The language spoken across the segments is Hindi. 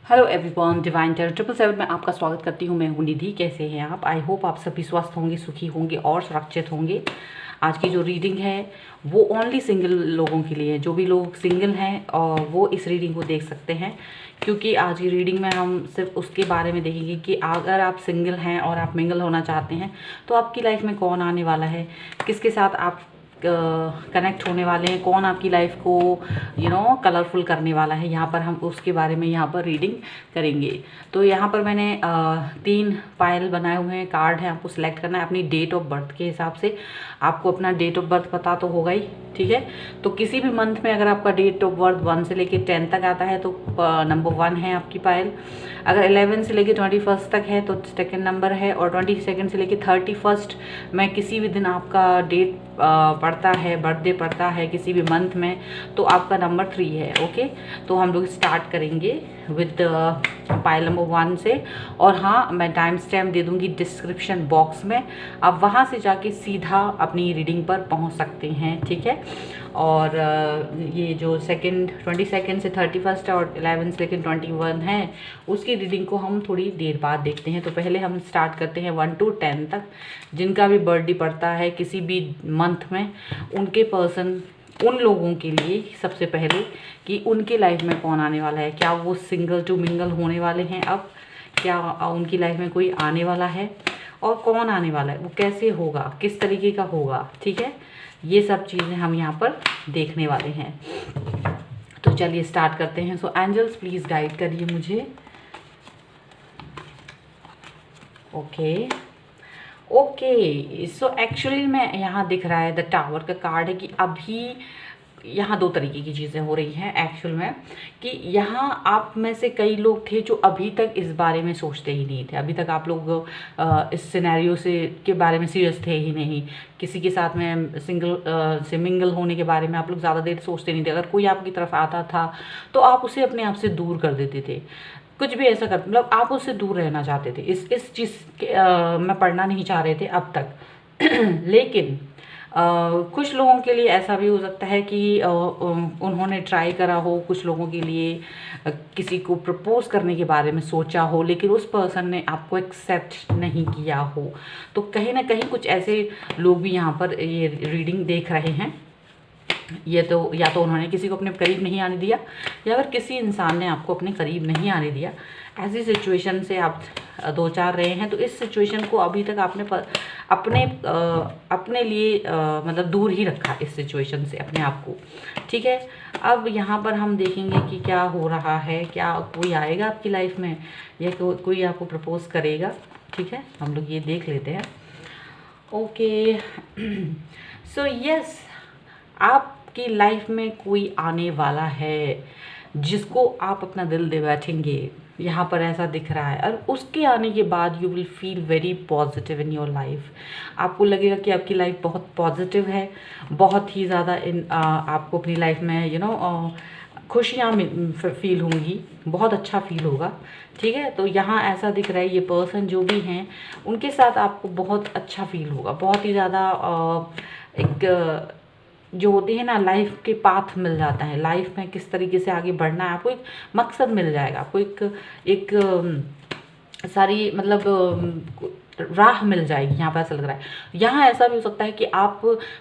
हेलो एवरीवन, डिवाइन टेरर 777 में आपका स्वागत करती हूँ। मैं हूँ निधि। कैसे हैं आप? आई होप आप सभी स्वस्थ होंगे, सुखी होंगे और सुरक्षित होंगे। आज की जो रीडिंग है वो ओनली सिंगल लोगों के लिए है। जो भी लोग सिंगल हैं और वो इस रीडिंग को देख सकते हैं, क्योंकि आज की रीडिंग में हम सिर्फ उसके बारे में देखेंगे कि अगर आप सिंगल हैं और आप मिंगल होना चाहते हैं तो आपकी लाइफ में कौन आने वाला है, किसके साथ आप कनेक्ट होने वाले हैं, कौन आपकी लाइफ को कलरफुल करने वाला है। यहाँ पर हम उसके बारे में यहाँ पर रीडिंग करेंगे। तो यहाँ पर मैंने 3 पायल बनाए हुए हैं, कार्ड है। आपको सिलेक्ट करना है अपनी डेट ऑफ बर्थ के हिसाब से। आपको अपना डेट ऑफ बर्थ पता तो होगा ही, ठीक है। तो किसी भी मंथ में अगर आपका डेट ऑफ बर्थ 1 से लेके 10 तक आता है तो नंबर 1 है आपकी पायल। अगर 11 से लेके 21 तक है तो सेकेंड नंबर है, और 22 से लेके 31 में किसी भी दिन आपका डेट पड़ता है, बर्थडे पड़ता है किसी भी मंथ में, तो आपका नंबर 3 है। ओके, तो हम लोग स्टार्ट करेंगे विद पायल नंबर 1 से। और हाँ, मैं टाइम स्टैम्प दे दूँगी डिस्क्रिप्शन बॉक्स में, आप वहाँ से जाके सीधा अपनी रीडिंग पर पहुँच सकते हैं, ठीक है। और ये जो 22 से 31 और 11 से लेकर 21 है, उसकी रीडिंग को हम थोड़ी देर बाद देखते हैं। तो पहले हम स्टार्ट करते हैं 1 to 10 तक। जिनका भी बर्थडे पड़ता है किसी भी मंथ में, उनके पर्सन, उन लोगों के लिए सबसे पहले कि उनकी लाइफ में कौन आने वाला है। क्या वो सिंगल टू मिंगल होने वाले हैं अब, क्या उनकी लाइफ में कोई आने वाला है, और कौन आने वाला है, वो कैसे होगा, किस तरीके का होगा, ठीक है। ये सब चीज़ें हम यहाँ पर देखने वाले हैं। तो चलिए स्टार्ट करते हैं। सो एंजल्स प्लीज़ गाइड करिए मुझे। ओके, सो एक्चुअली में यहाँ दिख रहा है द टावर का कार्ड है कि अभी यहाँ 2 तरीके की चीज़ें हो रही हैं एक्चुअल में। कि यहाँ आप में से कई लोग थे जो अभी तक इस बारे में सोचते ही नहीं थे। अभी तक आप लोग इस सिनेरियो से के बारे में सीरियस थे ही नहीं। किसी के साथ में से मिंगल होने के बारे में आप लोग ज़्यादा देर सोचते नहीं थे। अगर कोई आपकी तरफ आता था तो आप उसे अपने आप से दूर कर देते थे। कुछ भी ऐसा कर, मतलब आप उससे दूर रहना चाहते थे। इस चीज़ के में पढ़ना नहीं चाह रहे थे अब तक। लेकिन कुछ लोगों के लिए ऐसा भी हो सकता है कि उन्होंने ट्राई करा हो, कुछ लोगों के लिए किसी को प्रपोज करने के बारे में सोचा हो, लेकिन उस पर्सन ने आपको एक्सेप्ट नहीं किया हो। तो कहीं ना कहीं कुछ ऐसे लोग भी यहाँ पर ये रीडिंग देख रहे हैं। ये तो या तो उन्होंने किसी को अपने करीब नहीं आने दिया, या अगर किसी इंसान ने आपको अपने करीब नहीं आने दिया। ऐसी सिचुएशन से आप 2-4 रहे हैं, तो इस सिचुएशन को अभी तक आपने अपने लिए मतलब दूर ही रखा इस सिचुएशन से अपने आप को, ठीक है। अब यहाँ पर हम देखेंगे कि क्या हो रहा है। क्या कोई आएगा आपकी लाइफ में, या कोई आपको प्रपोज करेगा, ठीक है। हम लोग ये देख लेते हैं। ओके, सो यस, आपकी लाइफ में कोई आने वाला है जिसको आप अपना दिल दे बैठेंगे, यहाँ पर ऐसा दिख रहा है। और उसके आने के बाद you will feel very positive in your life. आपको लगेगा कि आपकी लाइफ बहुत पॉजिटिव है, बहुत ही ज़्यादा आपको अपनी लाइफ में खुशियाँ फील होंगी, बहुत अच्छा फील होगा, ठीक है। तो यहाँ ऐसा दिख रहा है ये पर्सन जो भी हैं उनके साथ आपको बहुत अच्छा फील होगा। बहुत ही ज़्यादा एक जो होती है ना, लाइफ के पाथ मिल जाता है। लाइफ में किस तरीके से आगे बढ़ना है, आपको एक मकसद मिल जाएगा। आपको एक सारी मतलब राह मिल जाएगी। यहाँ पर ऐसा लग रहा है। यहाँ ऐसा भी हो सकता है कि आप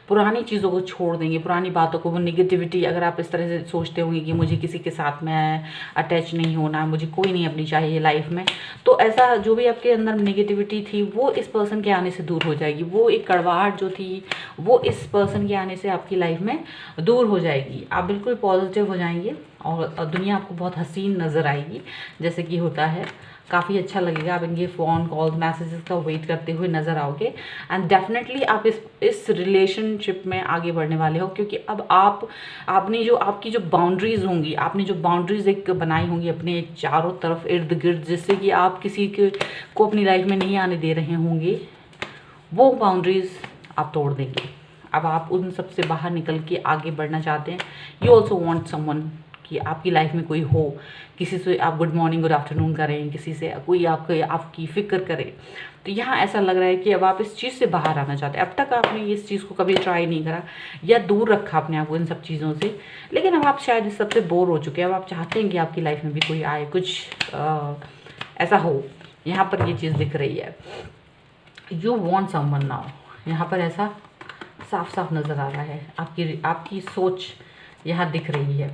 पुरानी चीज़ों को छोड़ देंगे, पुरानी बातों को, वो निगेटिविटी। अगर आप इस तरह से सोचते होंगे कि मुझे किसी के साथ में अटैच नहीं होना, मुझे कोई नहीं अपनी चाहिए लाइफ में, तो ऐसा जो भी आपके अंदर निगेटिविटी थी वो इस पर्सन के आने से दूर हो जाएगी। वो एक कड़वाहट जो थी वो इस पर्सन के आने से आपकी लाइफ में दूर हो जाएगी। आप बिल्कुल पॉजिटिव हो जाएंगे और दुनिया आपको बहुत हसीन नज़र आएगी, जैसे कि होता है। काफ़ी अच्छा लगेगा। आप इनके फ़ोन कॉल मैसेजेस का वेट करते हुए नज़र आओगे। एंड डेफिनेटली आप इस रिलेशनशिप में आगे बढ़ने वाले हो, क्योंकि अब आपने जो आपकी जो बाउंड्रीज़ होंगी, आपने जो बाउंड्रीज़ एक बनाई होंगी अपने चारों तरफ इर्द गिर्द, जिससे कि आप किसी को अपनी लाइफ में नहीं आने दे रहे होंगे, वो बाउंड्रीज़ आप तोड़ देंगे। अब आप उन सब से बाहर निकल के आगे बढ़ना चाहते हैं। यू ऑल्सो वॉन्ट समवन कि आपकी लाइफ में कोई हो, किसी से आप गुड मॉर्निंग गुड आफ्टरनून करें, किसी से कोई आपकी फ़िक्र करे, तो यहाँ ऐसा लग रहा है कि अब आप इस चीज़ से बाहर आना चाहते हैं। अब तक आपने इस चीज़ को कभी ट्राई नहीं करा या दूर रखा अपने आप को इन सब चीज़ों से, लेकिन अब आप शायद इस सबसे बोर हो चुके हैं। अब आप चाहते हैं कि आपकी लाइफ में भी कोई आए, कुछ ऐसा हो। यहाँ पर ये चीज़ दिख रही है, यू वॉन्ट समवन नाउ। यहाँ पर ऐसा साफ साफ नज़र आ रहा है, आपकी सोच यहाँ दिख रही है।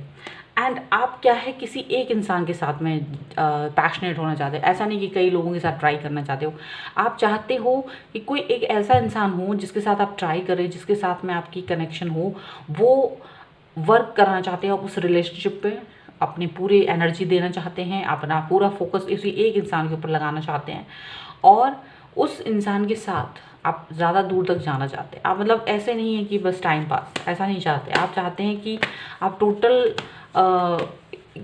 एंड आप क्या है, किसी एक इंसान के साथ में पैशनेट होना चाहते हो। ऐसा नहीं कि कई लोगों के साथ ट्राई करना चाहते हो, आप चाहते हो कि कोई एक ऐसा इंसान हो जिसके साथ आप ट्राई करें, जिसके साथ में आपकी कनेक्शन हो, वो वर्क करना चाहते हो आप उस रिलेशनशिप पे, अपनी पूरी एनर्जी देना चाहते हैं, अपना पूरा फोकस इसी एक इंसान के ऊपर लगाना चाहते हैं, और उस इंसान के साथ आप ज़्यादा दूर तक जाना चाहते हैं। आप मतलब ऐसे नहीं है कि बस टाइम पास, ऐसा नहीं चाहते। आप चाहते हैं कि आप टोटल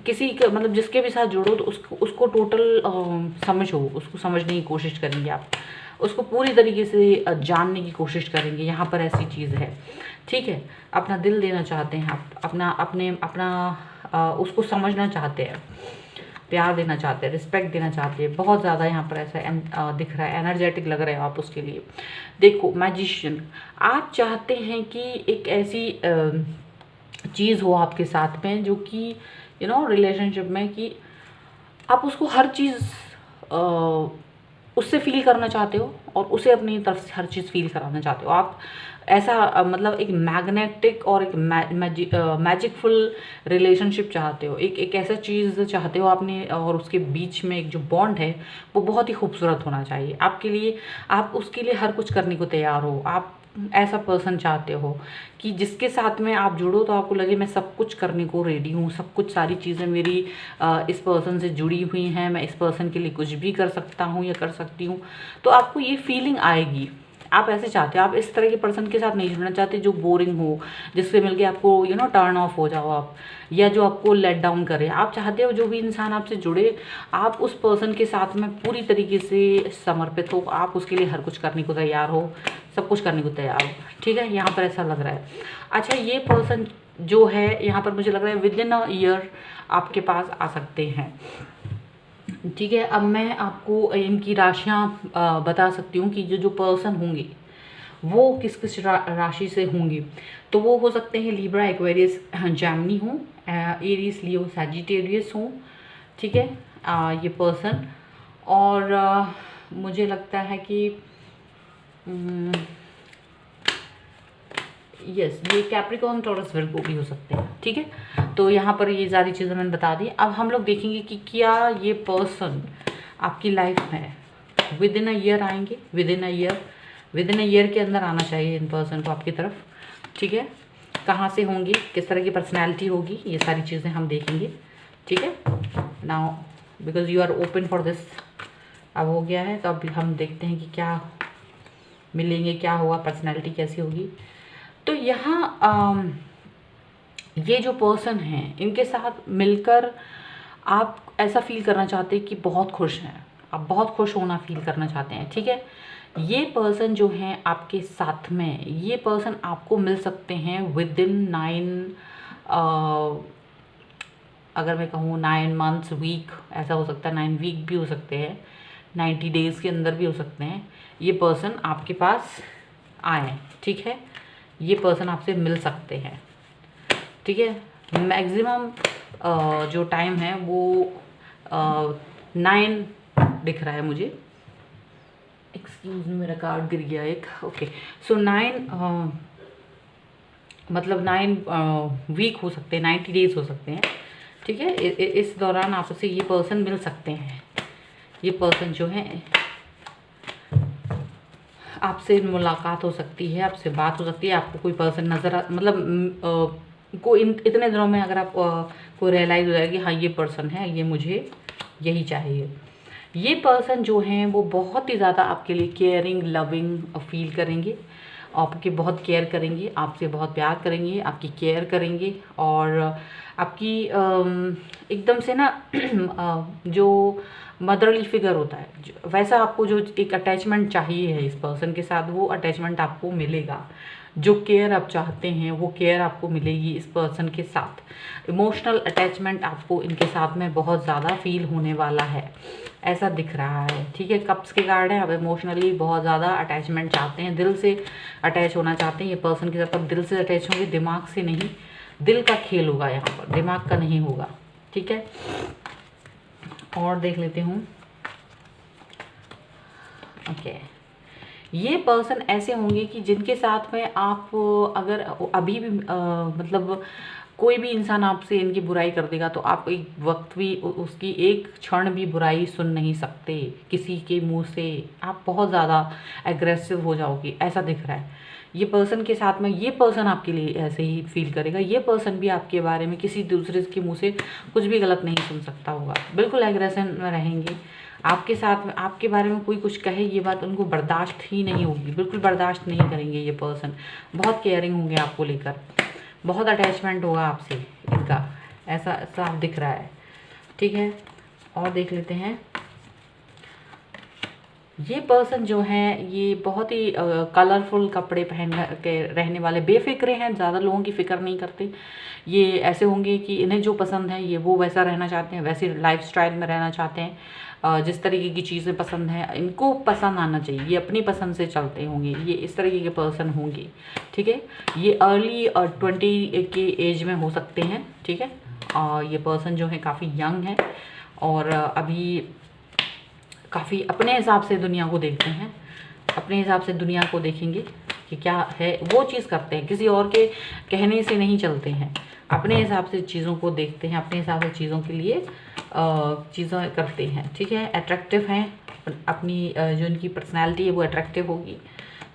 किसी का मतलब जिसके भी साथ जुड़ो तो उसको टोटल समझो, उसको समझने की कोशिश करेंगे आप, उसको पूरी तरीके से जानने की कोशिश करेंगे। यहाँ पर ऐसी चीज़ है, ठीक है। अपना दिल देना चाहते हैं आप, अपना उसको समझना चाहते हैं, प्यार देना चाहते हैं, रिस्पेक्ट देना चाहते हैं। बहुत ज़्यादा यहाँ पर ऐसा दिख रहा है, एनर्जेटिक लग रहे हो आप उसके लिए। देखो मैजिशियन, आप चाहते हैं कि एक ऐसी चीज़ हो आपके साथ में जो कि रिलेशनशिप में कि आप उसको हर चीज़ उससे फील करना चाहते हो और उसे अपनी तरफ से हर चीज़ फील कराना चाहते हो। आप ऐसा मतलब एक मैग्नेटिक और एक मैजिकफुल रिलेशनशिप चाहते हो, एक ऐसा चीज़ चाहते हो आपने, और उसके बीच में एक जो बॉन्ड है वो बहुत ही खूबसूरत होना चाहिए आपके लिए। आप उसके लिए हर कुछ करने को तैयार हो। आप ऐसा पर्सन चाहते हो कि जिसके साथ में आप जुड़ो तो आपको लगे मैं सब कुछ करने को रेडी हूँ, सब कुछ, सारी चीज़ें मेरी इस पर्सन से जुड़ी हुई हैं, मैं इस पर्सन के लिए कुछ भी कर सकता हूँ या कर सकती हूँ। तो आपको ये फीलिंग आएगी, आप ऐसे चाहते हो। आप इस तरह के पर्सन के साथ नहीं जुड़ना चाहते जो बोरिंग हो, जिससे मिलके आपको टर्न ऑफ हो जाओ आप, या जो आपको लेट डाउन करे। आप चाहते हो जो भी इंसान आपसे जुड़े, आप उस पर्सन के साथ में पूरी तरीके से समर्पित हो, आप उसके लिए हर कुछ करने को तैयार हो, सब कुछ करने को तैयार हो, ठीक है। यहाँ पर ऐसा लग रहा है। अच्छा, ये पर्सन जो है यहाँ पर मुझे लग रहा है विद इन अ ईयर आपके पास आ सकते हैं, ठीक है। अब मैं आपको इनकी राशियाँ बता सकती हूँ कि जो पर्सन होंगे वो किस किस राशि से होंगी। तो वो हो सकते हैं लिब्रा, एक्वेरियस, जेमिनी हो, एरीज, लियो, सैजिटेरियस हो, ठीक है, ये पर्सन। और मुझे लगता है कि यस, ये कैप्रिकॉर्न, टॉरस, विर्गो भी हो सकते हैं, ठीक है। तो यहाँ पर ये सारी चीज़ें मैंने बता दी। अब हम लोग देखेंगे कि क्या ये पर्सन आपकी लाइफ में विद इन अ ईयर आएंगे। विद इन अ ईयर के अंदर आना चाहिए इन पर्सन को आपकी तरफ, ठीक है। कहाँ से होंगे, किस तरह की पर्सनैलिटी होगी, ये सारी चीज़ें हम देखेंगे, ठीक है। Now because you are open for this, अब हो गया है, तो अब हम देखते हैं कि क्या मिलेंगे, क्या होगा, पर्सनैलिटी कैसी होगी। तो यहाँ ये जो पर्सन हैं, इनके साथ मिलकर आप ऐसा फील करना चाहते हैं कि बहुत खुश हैं, आप बहुत खुश होना फील करना चाहते हैं, ठीक है। ये पर्सन जो हैं आपके साथ में, ये पर्सन आपको मिल सकते हैं विद इन 9 अगर मैं कहूँ 9 मंथ्स, वीक, ऐसा हो सकता है। 9 वीक भी हो सकते हैं, 90 डेज़ के अंदर भी हो सकते हैं। ये पर्सन आपके पास आए, ठीक है। ये पर्सन आपसे मिल सकते हैं, ठीक है। मैक्सिमम जो टाइम है वो 9 दिख रहा है मुझे। एक्सक्यूज मी, मेरा कार्ड गिर गया एक, ओके। सो 9 मतलब 9 वीक हो सकते हैं, 90 डेज़ हो सकते हैं, ठीक है। इस दौरान आपसे ये पर्सन मिल सकते हैं। ये पर्सन जो है आपसे मुलाकात हो सकती है, आपसे बात हो सकती है, आपको कोई पर्सन नज़र मतलब इतने दिनों में अगर आप को रियलाइज़ हो जाएगा कि हाँ ये पर्सन है, ये मुझे यही चाहिए। ये पर्सन जो हैं वो बहुत ही ज़्यादा आपके लिए केयरिंग, लविंग फील करेंगे, आपकी बहुत केयर करेंगे, आपसे बहुत प्यार करेंगे, आपकी केयर करेंगे, और आपकी एकदम से ना जो मदरली फिगर होता है वैसा आपको जो एक अटैचमेंट चाहिए है इस पर्सन के साथ, वो अटैचमेंट आपको मिलेगा। जो केयर आप चाहते हैं वो केयर आपको मिलेगी इस पर्सन के साथ। इमोशनल अटैचमेंट आपको इनके साथ में बहुत ज़्यादा फील होने वाला है, ऐसा दिख रहा है। ठीक है, कप्स के कार्ड है, आप इमोशनली बहुत ज़्यादा अटैचमेंट चाहते हैं, दिल से अटैच होना चाहते हैं ये पर्सन के साथ। अब दिल से अटैच होंगे, दिमाग से नहीं, दिल का खेल होगा यहाँ पर, दिमाग का नहीं होगा। ठीक है, और देख लेते हूँ। ओके, ये पर्सन ऐसे होंगे कि जिनके साथ में आप अगर अभी भी मतलब कोई भी इंसान आपसे इनकी बुराई कर देगा तो आप एक वक्त भी उसकी एक क्षण भी बुराई सुन नहीं सकते किसी के मुंह से। आप बहुत ज़्यादा एग्रेसिव हो जाओगे, ऐसा दिख रहा है ये पर्सन के साथ में। ये पर्सन आपके लिए ऐसे ही फील करेगा। ये पर्सन भी आपके बारे में किसी दूसरे के मुंह से कुछ भी गलत नहीं सुन सकता होगा, बिल्कुल एग्रेशन में रहेंगे। आपके साथ में आपके बारे में कोई कुछ कहे, ये बात उनको बर्दाश्त ही नहीं होगी, बिल्कुल बर्दाश्त नहीं करेंगे ये पर्सन। बहुत केयरिंग होंगे आपको लेकर, बहुत अटैचमेंट होगा आपसे इनका, ऐसा साफ दिख रहा है। ठीक है, और देख लेते हैं। ये पर्सन जो है ये बहुत ही कलरफुल कपड़े पहन के रहने वाले, बेफिक्रे हैं, ज़्यादा लोगों की फ़िक्र नहीं करते। ये ऐसे होंगे कि इन्हें जो पसंद है ये वो वैसा रहना चाहते हैं, वैसे लाइफस्टाइल में रहना चाहते हैं। जिस तरीके की चीज़ें पसंद हैं इनको पसंद आना चाहिए, ये अपनी पसंद से चलते होंगे, ये इस तरीके के पर्सन होंगे। ठीक है, ये अर्ली 20 के एज में हो सकते हैं। ठीक है, ये पर्सन जो है काफ़ी यंग है और अभी काफ़ी अपने हिसाब से दुनिया को देखते हैं, अपने हिसाब से दुनिया को देखेंगे कि क्या है वो चीज़ करते हैं, किसी और के कहने से नहीं चलते हैं, अपने हिसाब से चीज़ों को देखते हैं, अपने हिसाब से चीज़ों के लिए चीज़ें करते हैं। ठीक है, अट्रैक्टिव हैं, अपनी जो इनकी पर्सनैलिटी है वो अट्रैक्टिव होगी।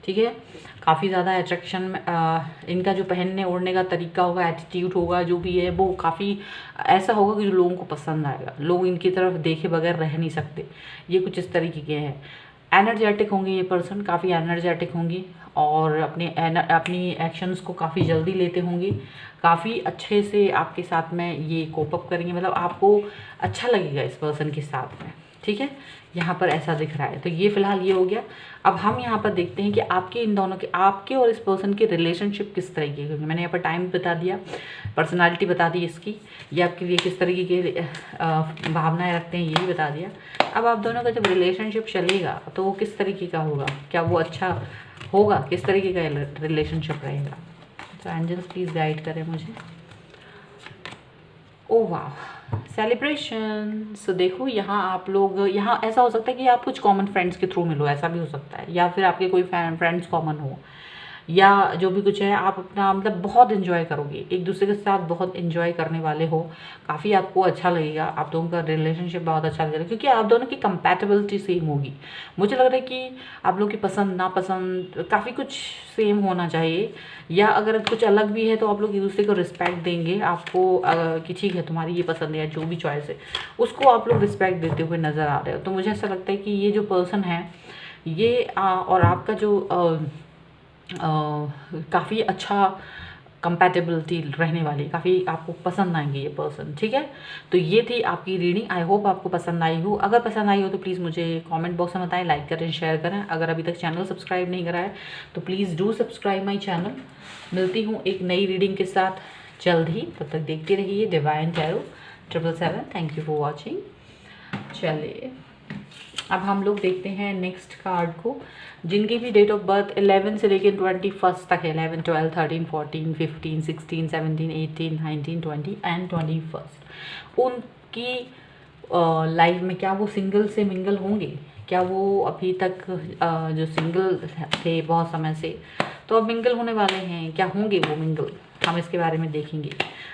ठीक है, काफ़ी ज़्यादा अट्रैक्शन में इनका जो पहनने ओढ़ने का तरीका होगा, एटीट्यूड होगा, जो भी है वो काफ़ी ऐसा होगा कि जो लोगों को पसंद आएगा, लोग इनकी तरफ देखे बगैर रह नहीं सकते। ये कुछ इस तरीके के हैं। एनर्जेटिक होंगे ये पर्सन, काफ़ी एनर्जेटिक होंगी और अपनी एक्शंस को काफ़ी जल्दी लेते होंगे, काफ़ी अच्छे से आपके साथ में ये कोप अप करेंगे, मतलब आपको अच्छा लगेगा इस पर्सन के साथ में। ठीक है, यहाँ पर ऐसा दिख रहा है। तो ये फिलहाल ये हो गया। अब हम यहाँ पर देखते हैं कि आपके इन दोनों के, आपके और इस पर्सन के रिलेशनशिप किस तरीके के, क्योंकि मैंने यहाँ पर टाइम बता दिया, पर्सनालिटी बता दी इसकी, ये आपके लिए किस तरीके के भावनाएं रखते हैं ये भी बता दिया। अब आप दोनों का जब रिलेशनशिप चलेगा तो वो किस तरीके का होगा, क्या वो अच्छा होगा, किस तरीके का रिलेशनशिप रहेगा। तो एंजल्स प्लीज़ गाइड करें मुझे। ओह वाह, सेलिब्रेशन। सो देखो यहाँ आप लोग, यहाँ ऐसा हो सकता है कि आप कुछ कॉमन फ्रेंड्स के थ्रू मिलो, ऐसा भी हो सकता है, या फिर आपके कोई फ्रेंड्स कॉमन हो, या जो भी कुछ है आप अपना मतलब बहुत इन्जॉय करोगे, एक दूसरे के साथ बहुत इन्जॉय करने वाले हो, काफ़ी आपको अच्छा लगेगा, आप दोनों का रिलेशनशिप बहुत अच्छा लगेगा क्योंकि आप दोनों की कंपैटिबिलिटी सेम होगी। मुझे लग रहा है कि आप लोग की पसंद नापसंद काफ़ी कुछ सेम होना चाहिए, या अगर कुछ अलग भी है तो आप लोग एक दूसरे को रिस्पेक्ट देंगे आपको कि ठीक है तुम्हारी ये पसंद है या जो भी चॉइस है उसको आप लोग रिस्पेक्ट देते हुए नज़र आ रहे हो। तो मुझे ऐसा लगता है कि ये जो पर्सन है ये और आपका जो काफ़ी अच्छा कंपैटिबिलिटी रहने वाली, काफ़ी आपको पसंद आएंगे ये पर्सन। ठीक है, तो ये थी आपकी रीडिंग। आई होप आपको पसंद आई हो। अगर पसंद आई हो तो प्लीज़ मुझे कमेंट बॉक्स में बताएं, लाइक करें, शेयर करें। अगर अभी तक चैनल सब्सक्राइब नहीं करा है तो please do subscribe my channel. मिलती हूँ एक नई रीडिंग के साथ जल्द ही, तब तक देखते रहिए divine tarot 777। Thank you for watching. चलिए अब हम लोग देखते हैं नेक्स्ट कार्ड को, जिनकी भी डेट ऑफ बर्थ 11 से लेकर 21 तक है, 11, 12, 13, 14, 15, 16, 17, 18, 19, 20 एंड 21। उनकी लाइफ में क्या वो सिंगल से मिंगल होंगे, क्या वो अभी तक जो सिंगल थे बहुत समय से तो अब मिंगल होने वाले हैं, क्या होंगे वो मिंगल, हम इसके बारे में देखेंगे।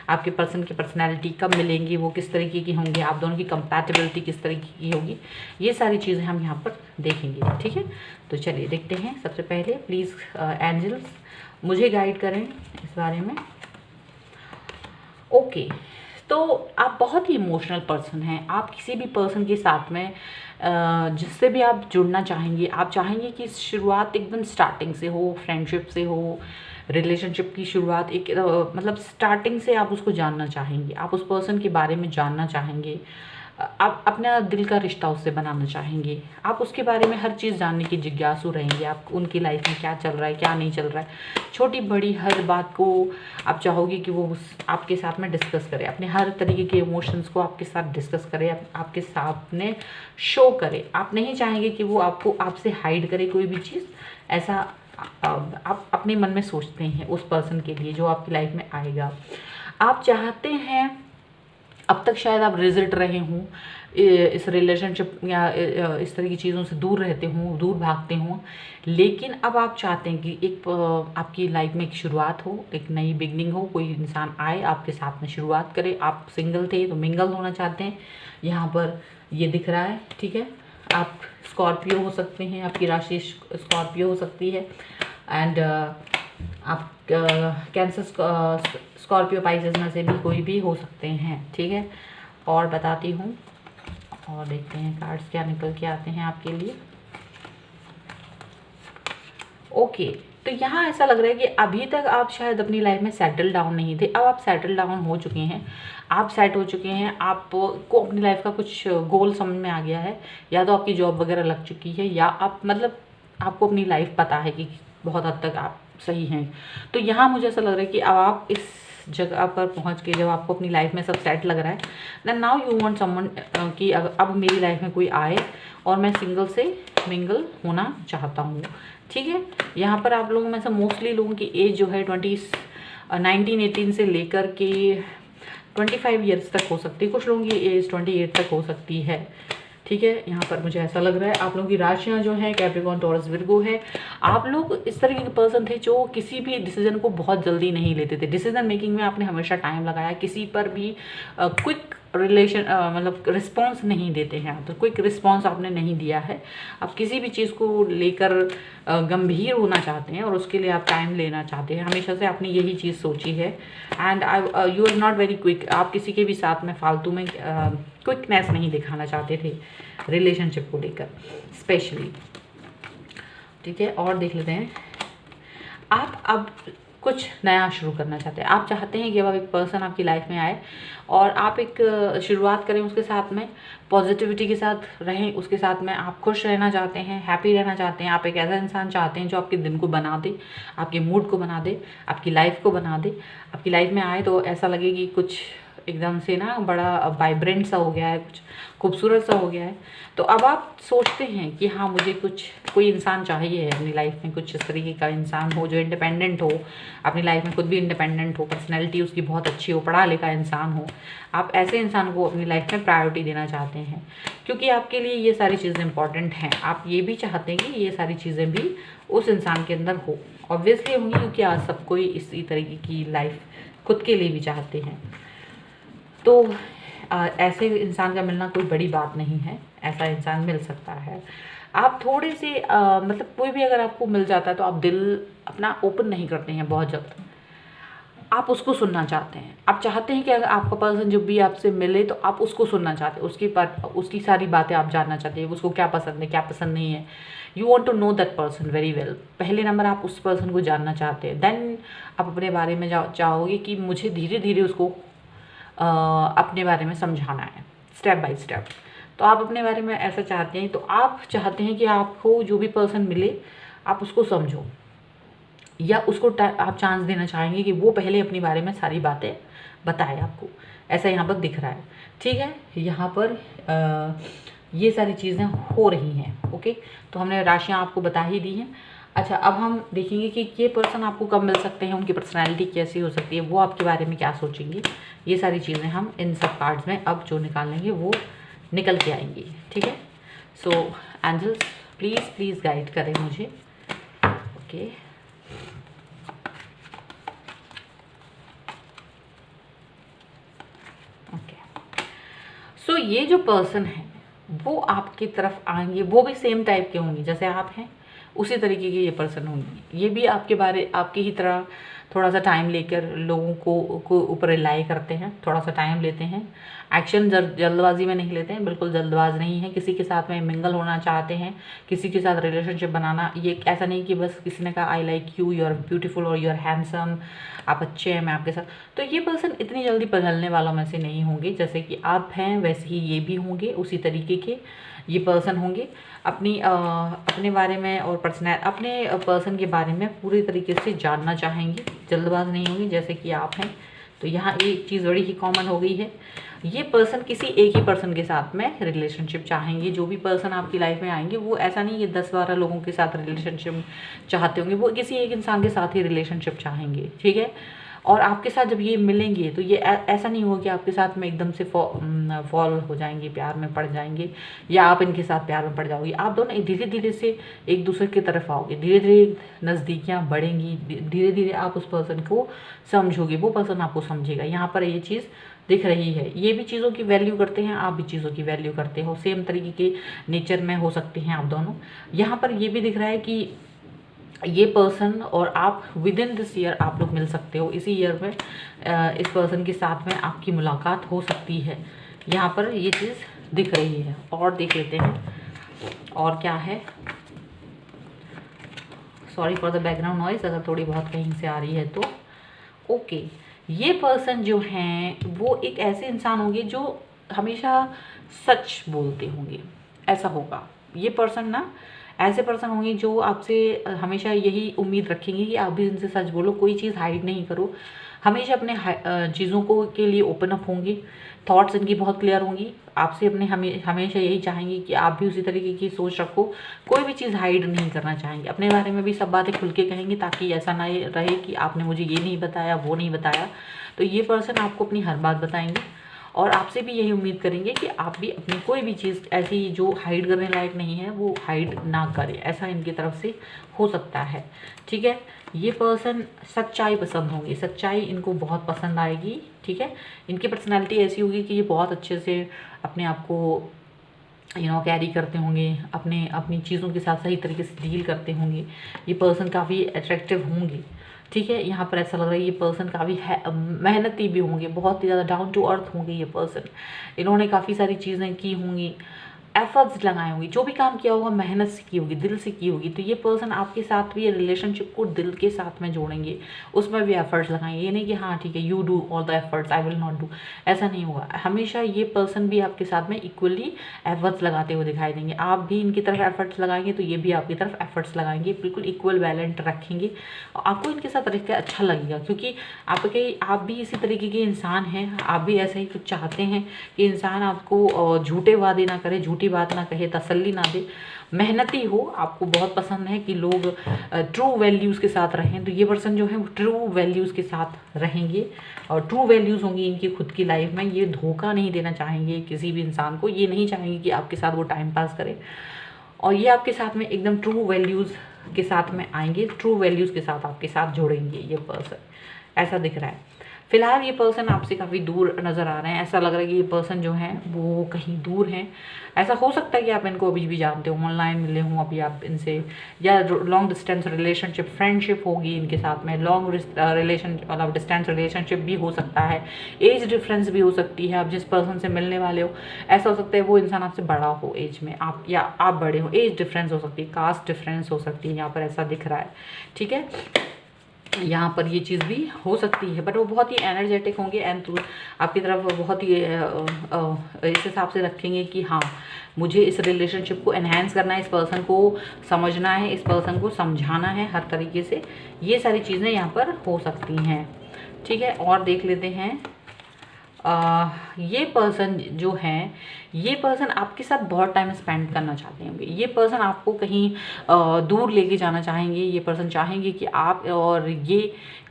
आपके पर्सन की पर्सनैलिटी कब मिलेंगी, वो किस तरीके की होंगे, आप दोनों की कंपैटिबिलिटी किस तरीके की होगी, ये सारी चीज़ें हम यहाँ पर देखेंगे। ठीक है, तो चलिए देखते हैं। सबसे पहले प्लीज़ एंजल्स मुझे गाइड करें इस बारे में। ओके, तो आप बहुत ही इमोशनल पर्सन हैं। आप किसी भी पर्सन के साथ में जिससे भी आप जुड़ना चाहेंगे, आप चाहेंगे कि शुरुआत एकदम स्टार्टिंग से हो, फ्रेंडशिप से हो, रिलेशनशिप की शुरुआत एक मतलब स्टार्टिंग से आप उसको जानना चाहेंगे, आप उस पर्सन के बारे में जानना चाहेंगे। आप अपना दिल का रिश्ता उससे बनाना चाहेंगे, आप उसके बारे में हर चीज़ जानने की जिज्ञासु रहेंगे, आप उनकी लाइफ में क्या चल रहा है क्या नहीं चल रहा है, छोटी बड़ी हर बात को आप चाहोगे कि वो आपके साथ में डिस्कस करे, अपने हर तरीके के इमोशंस को आपके साथ डिस्कस करे, आपके सामने शो करे। आप नहीं चाहेंगे कि वो आपसे हाइड करे कोई भी चीज़, ऐसा आप अपने मन में सोचते हैं उस पर्सन के लिए जो आपकी लाइफ में आएगा। आप चाहते हैं, अब तक शायद आप रिजल्ट रहे हों इस रिलेशनशिप या इस तरह की चीज़ों से दूर रहते हों, दूर भागते हों, लेकिन अब आप चाहते हैं कि एक आपकी लाइफ में एक शुरुआत हो, एक नई बिगनिंग हो, कोई इंसान आए आपके साथ में शुरुआत करे। आप सिंगल थे तो मिंगल होना चाहते हैं, यहाँ पर ये दिख रहा है, ठीक है। आप स्कॉर्पियो हो सकते हैं, आपकी राशि स्कॉर्पियो हो सकती है, एंड आप कैंसर स्कॉर्पियो पाइसेस में से भी कोई भी हो सकते हैं, ठीक है। और बताती हूँ और देखते हैं कार्ड्स क्या निकल के आते हैं आपके लिए। ओके, तो यहाँ ऐसा लग रहा है कि अभी तक आप शायद अपनी लाइफ में सेटल डाउन नहीं थे, अब आप सेटल डाउन हो चुके हैं, आप सेट हो चुके हैं, आपको अपनी लाइफ का कुछ गोल समझ में आ गया है, या तो आपकी जॉब वगैरह लग चुकी है, या आप मतलब आपको अपनी लाइफ पता है कि बहुत हद तक आप सही हैं। तो यहाँ मुझे ऐसा लग रहा है कि अब आप इस जगह पर पहुँच के जब आपको अपनी लाइफ में सब सेट लग रहा है, then now you want someone कि अब मेरी लाइफ में कोई आए और मैं सिंगल से मिंगल होना चाहता हूँ, ठीक है। यहाँ पर आप लोगों में से मोस्टली लोगों की एज जो है 19-18 से लेकर के 25 ईयर्स तक हो सकती है, कुछ लोगों की एज 28 तक हो सकती है, ठीक है। यहाँ पर मुझे ऐसा लग रहा है आप लोगों की राशियाँ जो हैं कैप्रिकॉर्न, टॉरस, विर्गो है। आप लोग इस तरह के पर्सन थे जो किसी भी डिसीजन को बहुत जल्दी नहीं लेते थे, डिसीजन मेकिंग में आपने हमेशा टाइम लगाया, किसी पर भी क्विक मतलब रिस्पॉन्स नहीं देते हैं आप, तो क्विक रिस्पॉन्स आपने नहीं दिया है। आप किसी भी चीज़ को लेकर गंभीर होना चाहते हैं और उसके लिए आप टाइम लेना चाहते हैं, हमेशा से आपने यही चीज़ सोची है। And you are not very quick, आप किसी के भी साथ में फालतू में क्विकनेस नहीं दिखाना चाहते थे रिलेशनशिप को लेकर स्पेशली, ठीक है। और देख लेते हैं, आप अब कुछ नया शुरू करना चाहते हैं, आप चाहते हैं कि अब एक पर्सन आपकी लाइफ में आए और आप एक शुरुआत करें उसके साथ में, पॉजिटिविटी के साथ रहें उसके साथ में, आप खुश रहना चाहते हैं, हैप्पी रहना चाहते हैं, आप एक ऐसा इंसान चाहते हैं जो आपके दिन को बना दे, आपके मूड को बना दे, आपकी लाइफ को बना दे। आपकी लाइफ में आए तो ऐसा लगे कि कुछ एकदम से ना बड़ा वाइब्रेंट सा हो गया है, कुछ खूबसूरत सा हो गया है। तो अब आप सोचते हैं कि हाँ मुझे कोई इंसान चाहिए है अपनी लाइफ में, कुछ इस तरीके का इंसान हो जो इंडिपेंडेंट हो, अपनी लाइफ में खुद भी इंडिपेंडेंट हो, पर्सनैलिटी उसकी बहुत अच्छी हो, पढ़ा लिखा इंसान हो। आप ऐसे इंसान को अपनी लाइफ में प्रायोरिटी देना चाहते हैं क्योंकि आपके लिए ये सारी चीज़ें इंपॉर्टेंट हैं। आप ये भी चाहते हैं कि ये सारी चीज़ें भी उस इंसान के अंदर हो, ऑब्वियसली होंगी क्योंकि आज सब कोई इसी तरीके की लाइफ खुद के लिए भी चाहते हैं। तो ऐसे इंसान का मिलना कोई बड़ी बात नहीं है, ऐसा इंसान मिल सकता है। आप थोड़े से मतलब कोई भी अगर आपको मिल जाता है तो आप दिल अपना ओपन नहीं करते हैं बहुत जल्द, आप उसको सुनना चाहते हैं। आप चाहते हैं कि अगर आपका पर्सन जब भी आपसे मिले तो आप उसको सुनना चाहते हैं, उसकी सारी बातें आप जानना चाहते हैं, उसको क्या पसंद है क्या पसंद नहीं है। You want to know that person very well. पहले नंबर आप उस पर्सन को जानना चाहते हैं, देन आप अपने बारे में चाहोगे कि मुझे धीरे धीरे उसको अपने बारे में समझाना है, स्टेप बाय स्टेप। तो आप अपने बारे में ऐसा चाहते हैं, तो आप चाहते हैं कि आपको जो भी पर्सन मिले आप उसको समझो, या उसको आप चांस देना चाहेंगे कि वो पहले अपने बारे में सारी बातें बताए आपको, ऐसा यहाँ पर दिख रहा है, ठीक है। यहाँ पर ये सारी चीज़ें हो रही हैं, ओके। तो हमने राशियाँ आपको बता ही दी हैं। अच्छा, अब हम देखेंगे कि ये पर्सन आपको कब मिल सकते हैं, उनकी पर्सनैलिटी कैसी हो सकती है, वो आपके बारे में क्या सोचेंगे, ये सारी चीज़ें हम इन सब कार्ड्स में अब जो निकालेंगे वो निकल के आएंगी, ठीक है। सो एंजल्स प्लीज़ गाइड करें मुझे, ओके। सो ये जो पर्सन है वो आपकी तरफ आएंगे, वो भी सेम टाइप के होंगे जैसे आप हैं, उसी तरीके के ये पर्सन होंगे। ये भी आपके ही तरह थोड़ा सा टाइम लेकर लोगों को ऊपर रिलाई करते हैं, थोड़ा सा टाइम लेते हैं, एक्शन जल्दबाजी में नहीं लेते हैं, बिल्कुल जल्दबाज नहीं है। किसी के साथ में मिंगल होना चाहते हैं, किसी के साथ रिलेशनशिप बनाना, ये ऐसा नहीं कि बस किसी ने कहा I like you, you are beautiful और यू आर हैंडसम, आप अच्छे हैं, मैं आपके साथ, तो ये पर्सन इतनी जल्दी पिघलने वालों में से नहीं होंगे। जैसे कि आप हैं वैसे ही ये भी होंगे, उसी तरीके के ये पर्सन होंगे। अपने बारे में और अपने पर्सन के बारे में पूरी तरीके से जानना चाहेंगे, जल्दबाज नहीं होंगे जैसे कि आप हैं। तो यहाँ एक चीज़ बड़ी ही कॉमन हो गई है, ये पर्सन किसी एक ही पर्सन के साथ में रिलेशनशिप चाहेंगे। जो भी पर्सन आपकी लाइफ में आएंगे वो ऐसा नहीं कि 10-12 लोगों के साथ रिलेशनशिप चाहते होंगे, वो किसी एक इंसान के साथ ही रिलेशनशिप चाहेंगे, ठीक है। और आपके साथ जब ये मिलेंगे तो ये ऐसा नहीं होगा कि आपके साथ में एकदम से फॉल हो जाएंगे, प्यार में पड़ जाएंगे, या आप इनके साथ प्यार में पड़ जाओगे। आप दोनों धीरे धीरे से एक दूसरे की तरफ आओगे, धीरे धीरे नज़दीकियाँ बढ़ेंगी, धीरे धीरे आप उस पर्सन को समझोगे, वो पर्सन आपको समझेगा। यहाँ पर ये चीज़ दिख रही है। ये भी चीज़ों की वैल्यू करते हैं, आप भी चीज़ों की वैल्यू करते हो, सेम तरीके के नेचर में हो सकते हैं आप दोनों। यहाँ पर ये भी दिख रहा है कि ये पर्सन और आप विद इन दिस ईयर आप लोग मिल सकते हो, इसी ईयर में इस पर्सन के साथ में आपकी मुलाकात हो सकती है। यहाँ पर ये चीज़ दिख रही है। और देख लेते हैं और क्या है। Sorry for the background noise अगर थोड़ी बहुत कहीं से आ रही है तो। ओके, ये पर्सन जो हैं वो एक ऐसे इंसान होंगे जो हमेशा सच बोलते होंगे, ऐसा होगा। ये पर्सन ना ऐसे पर्सन होंगे जो आपसे हमेशा यही उम्मीद रखेंगे कि आप भी इनसे सच बोलो, कोई चीज़ हाइड नहीं करो, हमेशा अपने चीज़ों को के लिए ओपन अप होंगे, थॉट्स इनकी बहुत क्लियर होंगी, आपसे अपने हमेशा यही चाहेंगे कि आप भी उसी तरीके की सोच रखो, कोई भी चीज़ हाइड नहीं करना चाहेंगे, अपने बारे में भी सब बातें खुल के कहेंगे, ताकि ऐसा ना रहे कि आपने मुझे ये नहीं बताया, वो नहीं बताया। तो ये पर्सन आपको अपनी हर बात बताएंगे और आपसे भी यही उम्मीद करेंगे कि आप भी अपनी कोई भी चीज़ ऐसी जो हाइड करने लायक नहीं है वो हाइड ना करें, ऐसा इनकी तरफ से हो सकता है, ठीक है। ये पर्सन सच्चाई पसंद होंगे, सच्चाई इनको बहुत पसंद आएगी, ठीक है। इनकी पर्सनैलिटी ऐसी होगी कि ये बहुत अच्छे से अपने आप को कैरी करते होंगे, अपनी चीज़ों के साथ सही तरीके से डील करते होंगे। ये पर्सन काफ़ी अट्रैक्टिव होंगे, ठीक है। यहाँ पर ऐसा लग रहा है ये पर्सन काफ़ी मेहनती भी होंगे, बहुत ही ज़्यादा डाउन टू अर्थ होंगे ये पर्सन। इन्होंने काफ़ी सारी चीज़ें की होंगी, एफर्ट्स लगाए होंगे, जो भी काम किया होगा मेहनत से की होगी, दिल से की होगी। तो ये पर्सन आपके साथ भी रिलेशनशिप को दिल के साथ में जोड़ेंगे, उसमें भी एफर्ट्स लगाएंगे। ये नहीं कि हाँ ठीक है you do all the efforts, I will not do, ऐसा नहीं होगा। हमेशा ये पर्सन भी आपके साथ में इक्वली एफर्ट्स लगाते हुए दिखाई देंगे। आप भी इनकी तरफ एफर्ट्स लगाएंगे तो ये भी आपकी तरफ एफर्ट्स लगाएंगे, बिल्कुल इक्वल बैलेंस रखेंगे। आपको इनके साथ रह कर अच्छा लगेगा, क्योंकि आप भी इसी तरीके के इंसान हैं, आप भी ऐसा ही कुछ चाहते हैं कि इंसान आपको झूठे वादे ना करे, झूठी बात ना कहे, तसल्ली ना दे, मेहनती हो। आपको बहुत पसंद है कि लोग ट्रू वैल्यूज़ के साथ रहें, तो ये पर्सन जो है वो ट्रू वैल्यूज़ के साथ रहेंगे और ट्रू वैल्यूज़ होंगी इनकी खुद की लाइफ में। ये धोखा नहीं देना चाहेंगे किसी भी इंसान को, ये नहीं चाहेंगे कि आपके साथ वो टाइम पास करे, और ये आपके साथ में एकदम ट्रू वैल्यूज़ के साथ में आएंगे, ट्रू वैल्यूज़ के साथ आपके साथ जोड़ेंगे ये पर्सन, ऐसा दिख रहा है। फिलहाल ये पर्सन आपसे काफ़ी दूर नज़र आ रहे हैं, ऐसा लग रहा है कि ये पर्सन जो है वो कहीं दूर हैं। ऐसा हो सकता है कि आप इनको अभी भी जानते हो, ऑनलाइन मिले हों अभी आप इनसे, या लॉन्ग डिस्टेंस रिलेशनशिप, फ्रेंडशिप होगी इनके साथ में, लॉन्ग मतलब डिस्टेंस रिलेशनशिप भी हो सकता है, एज डिफरेंस भी हो सकती है। आप जिस पर्सन से मिलने वाले हो ऐसा हो सकता है वो इंसान आपसे बड़ा हो एज में, आप या आप बड़े हो, एज डिफरेंस हो सकती है, कास्ट डिफरेंस हो सकती है, यहाँ पर ऐसा दिख रहा है, ठीक है। यहाँ पर ये चीज़ भी हो सकती है, बट वो बहुत ही एनर्जेटिक होंगे एंड आपकी तरफ बहुत ही इस हिसाब से रखेंगे कि हाँ मुझे इस रिलेशनशिप को एनहेंस करना है, इस पर्सन को समझना है, इस पर्सन को समझाना है हर तरीके से। ये सारी चीज़ें यहाँ पर हो सकती हैं, ठीक है। और देख लेते हैं ये पर्सन जो हैं, ये पर्सन आपके साथ बहुत टाइम स्पेंड करना चाहते होंगे। ये पर्सन आपको कहीं दूर लेके जाना चाहेंगे। ये पर्सन चाहेंगे कि आप और ये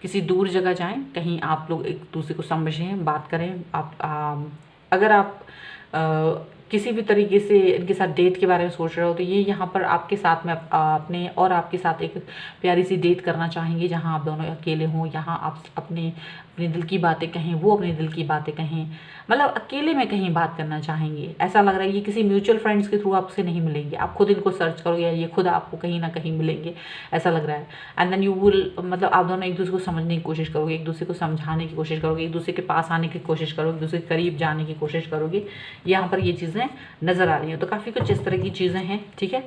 किसी दूर जगह जाएं, कहीं आप लोग एक दूसरे को समझें, बात करें। अगर आप किसी भी तरीके से इनके साथ डेट के बारे में सोच रहे हो तो ये यहाँ पर आपके साथ में अपने और आपके साथ एक प्यारी सी डेट करना चाहेंगे, जहाँ आप दोनों अकेले हों, यहाँ आप अपने अपने दिल की बातें कहें, वो अपने दिल की बातें कहें, मतलब अकेले में कहीं बात करना चाहेंगे। ऐसा लग रहा है ये किसी म्यूचुअल फ्रेंड्स के थ्रू आपसे नहीं मिलेंगे, आप खुद इनको सर्च करोगे या ये खुद आपको कहीं ना कहीं मिलेंगे, ऐसा लग रहा है। एंड देन यू विल, मतलब आप दोनों एक दूसरे को समझने की कोशिश करोगे, एक दूसरे को समझाने की कोशिश करोगे, एक दूसरे के पास आने की कोशिश करोगे, एक दूसरे के करीब जाने की कोशिश करोगे। यहाँ पर ये चीज़ें नज़र आ रही हैं। तो काफ़ी कुछ इस तरह की चीज़ें हैं, ठीक है।